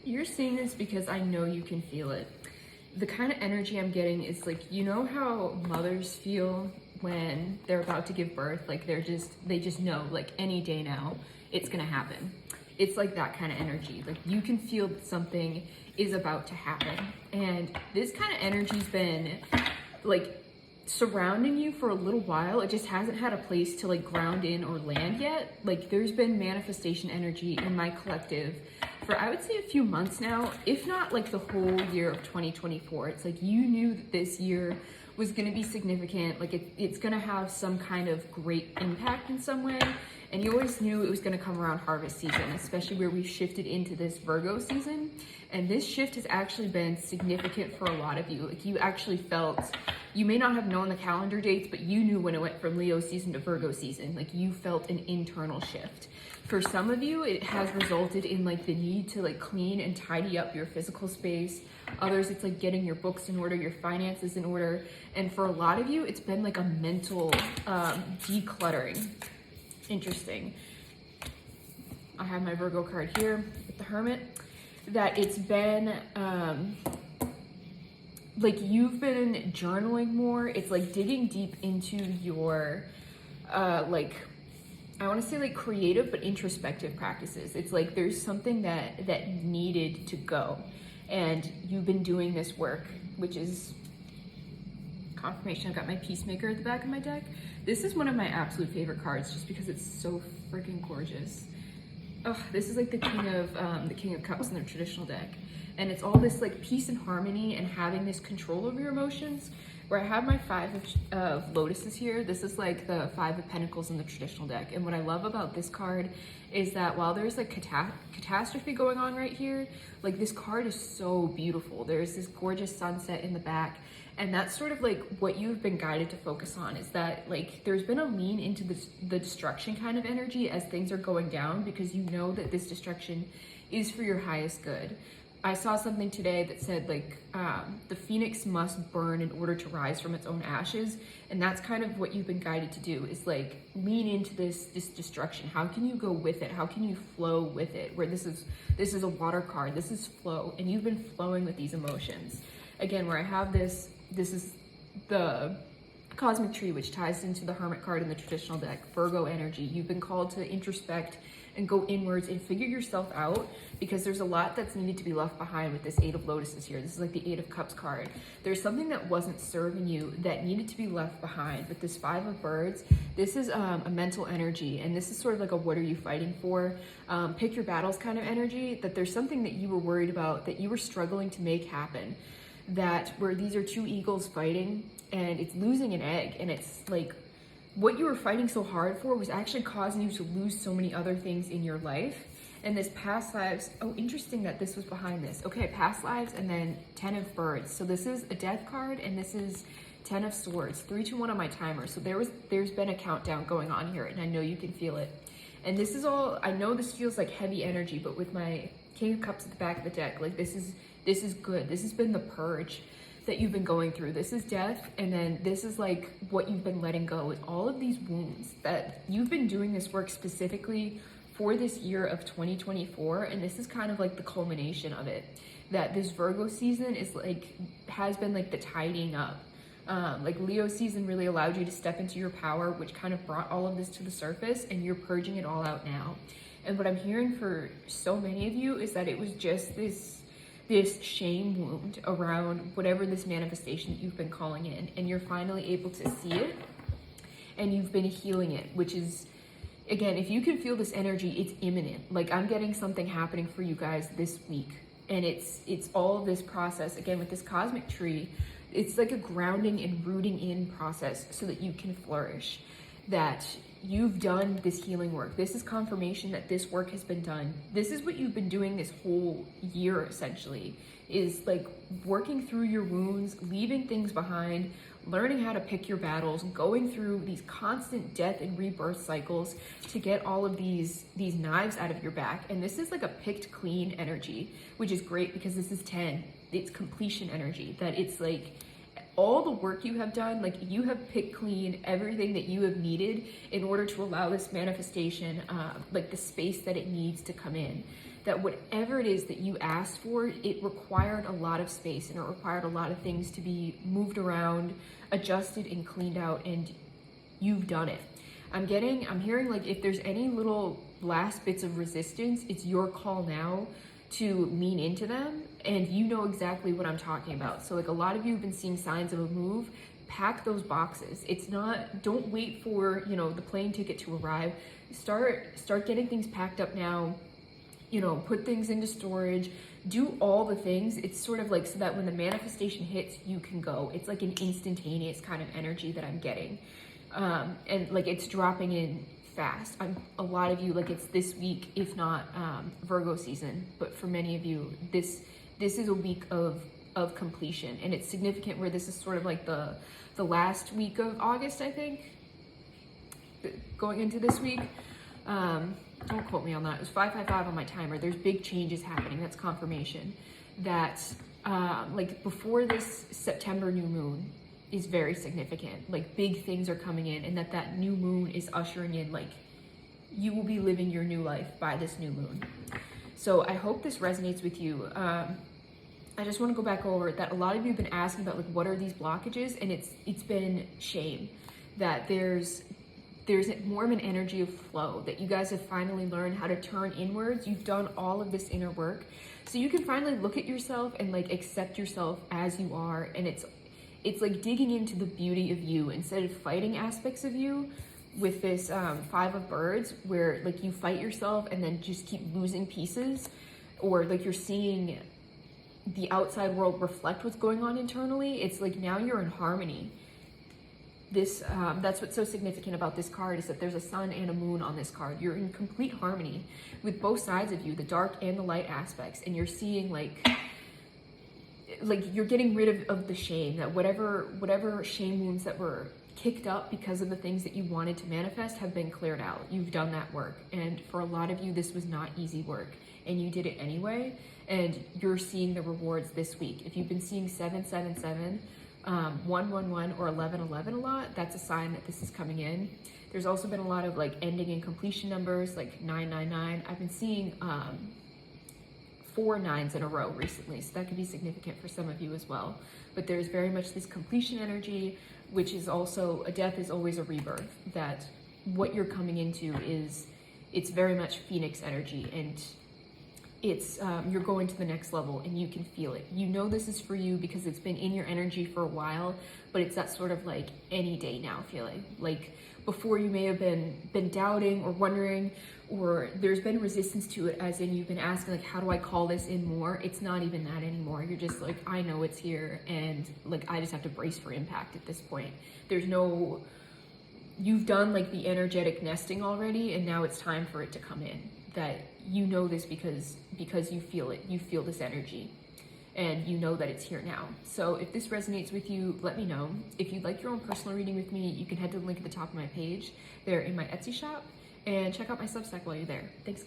You're seeing this because I know you can feel it. The kind of energy I'm getting is like, you know how mothers feel when they're about to give birth? Like they just know, like any day now, it's gonna happen. It's like that kind of energy. Like you can feel that something is about to happen. And this kind of energy's been like surrounding you for a little while. It just hasn't had a place to like ground in or land yet. Like there's been manifestation energy in my collective for I would say a few months now, if not like the whole year of 2024. It's like you knew that this year was going to be significant, like it's going to have some kind of great impact in some way, and you always knew it was going to come around harvest season, especially where we've shifted into this Virgo season. And this shift has actually been significant for a lot of you. Like you actually felt, you may not have known the calendar dates, but you knew when it went from Leo season to Virgo season. Like you felt an internal shift. For some of you, it has resulted in like the need to like clean and tidy up your physical space. Others, it's like getting your books in order, your finances in order. And for a lot of you, it's been like a mental decluttering. Interesting. I have my Virgo card here with the Hermit. That it's been like you've been journaling more. It's like digging deep into your like, I want to say like creative but introspective practices. It's like there's something that needed to go, and you've been doing this work, which is confirmation. I've got my Peacemaker at the back of my deck. This is one of my absolute favorite cards just because it's so freaking gorgeous. Oh, this is like the King of Cups in the traditional deck. And it's all this like peace and harmony and having this control over your emotions. Where I have my Five of Lotuses here, this is like the Five of Pentacles in the traditional deck. And what I love about this card is that while there's like catastrophe going on right here, like this card is so beautiful. There's this gorgeous sunset in the back. And that's sort of like what you've been guided to focus on, is that like there's been a lean into the destruction kind of energy as things are going down, because you know that this destruction is for your highest good. I saw something today that said like the phoenix must burn in order to rise from its own ashes. And that's kind of what you've been guided to do, is like lean into this destruction. How can you go with it? How can you flow with it? Where this is a water card, this is flow, and you've been flowing with these emotions. Again, where I have this is the cosmic tree, which ties into the Hermit card in the traditional deck, Virgo energy. You've been called to introspect and go inwards and figure yourself out, because there's a lot that's needed to be left behind with this Eight of Lotuses here. This is like the Eight of Cups card. There's something that wasn't serving you that needed to be left behind. With this Five of Birds, this is a mental energy, and this is sort of like a what are you fighting for? Pick your battles kind of energy, that there's something that you were worried about, that you were struggling to make happen, that where these are two eagles fighting and it's losing an egg, and it's like what you were fighting so hard for was actually causing you to lose so many other things in your life. And this past lives, oh, interesting that this was behind this. Okay, past lives, and then 10 of Birds. So this is a death card, and this is 10 of Swords. 3, 2, 1 on my timer. So there's been a countdown going on here, and I know you can feel it. And this is all, I know this feels like heavy energy, but with my King of Cups at the back of the deck, like this is good. This has been the purge that you've been going through. This is death, and then this is like what you've been letting go, with all of these wounds that you've been doing this work specifically for this year of 2024, and this is kind of like the culmination of it. That this Virgo season is like, has been like the tidying up. Like Leo season really allowed you to step into your power, which kind of brought all of this to the surface, and you're purging it all out now. And what I'm hearing for so many of you is that it was just this shame wound around whatever this manifestation that you've been calling in, and you're finally able to see it, and you've been healing it, which is, again, if you can feel this energy, it's imminent. Like I'm getting something happening for you guys this week, and it's all this process. Again, with this cosmic tree, it's like a grounding and rooting in process so that you can flourish, that you've done this healing work. This is confirmation that this work has been done. This is what you've been doing this whole year, essentially, is like working through your wounds, leaving things behind, learning how to pick your battles, going through these constant death and rebirth cycles to get all of these knives out of your back. And this is like a picked clean energy, which is great because this is 10. It's completion energy, that it's like all the work you have done, like you have picked clean everything that you have needed in order to allow this manifestation, like the space that it needs to come in. that whatever it is that you asked for, it required a lot of space and it required a lot of things to be moved around, adjusted and cleaned out, and you've done it. I'm hearing like if there's any little last bits of resistance, it's your call now to lean into them, and you know exactly what I'm talking about. So like a lot of you have been seeing signs of a move. Pack those boxes. Don't wait for, you know, the plane ticket to arrive. Start getting things packed up now, you know, put things into storage, do all the things. It's sort of like so that when the manifestation hits, you can go. It's like an instantaneous kind of energy that I'm getting. And like it's dropping in fast. A lot of you, like it's this week, if not Virgo season, but for many of you, this is a week of completion, and it's significant where this is sort of like the last week of August, I think, going into this week. Don't quote me on that. It was 555 on my timer. There's big changes happening. That's confirmation that like before this September new moon is very significant. Like big things are coming in, and that new moon is ushering in, like you will be living your new life by this new moon. So I hope this resonates with you. I just want to go back over that. A lot of you have been asking about like what are these blockages, and it's been shame. That there's more of an energy of flow, that you guys have finally learned how to turn inwards. You've done all of this inner work, so you can finally look at yourself and like accept yourself as you are. And it's like digging into the beauty of you instead of fighting aspects of you with this 5 of birds, where like you fight yourself and then just keep losing pieces, or like you're seeing the outside world reflect what's going on internally. It's like now you're in harmony. That's what's so significant about this card, is that there's a sun and a moon on this card. You're in complete harmony with both sides of you, the dark and the light aspects, and you're seeing like you're getting rid of the shame, that whatever shame wounds that were kicked up because of the things that you wanted to manifest have been cleared out. You've done that work, and for a lot of you this was not easy work, and you did it anyway, and you're seeing the rewards this week. If you've been seeing 777, 111, or 1111 a lot, that's a sign that this is coming in. There's also been a lot of like ending and completion numbers, like 999. I've been seeing 4 9s in a row recently, so that could be significant for some of you as well. But there's very much this completion energy, which is also a death is always a rebirth. That what you're coming into it's very much Phoenix energy, and it's you're going to the next level, and you can feel it. You know this is for you because it's been in your energy for a while, but it's that sort of like any day now feeling. Like before you may have been doubting or wondering, or there's been resistance to it, as in you've been asking like, how do I call this in more? It's not even that anymore. You're just like, I know it's here, and like I just have to brace for impact at this point. You've done like the energetic nesting already, and now it's time for it to come in. That you know this because you feel it. You feel this energy, and you know that it's here now. So if this resonates with you, let me know. If you'd like your own personal reading with me, you can head to the link at the top of my page there in my Etsy shop, and check out my Substack while you're there. Thanks.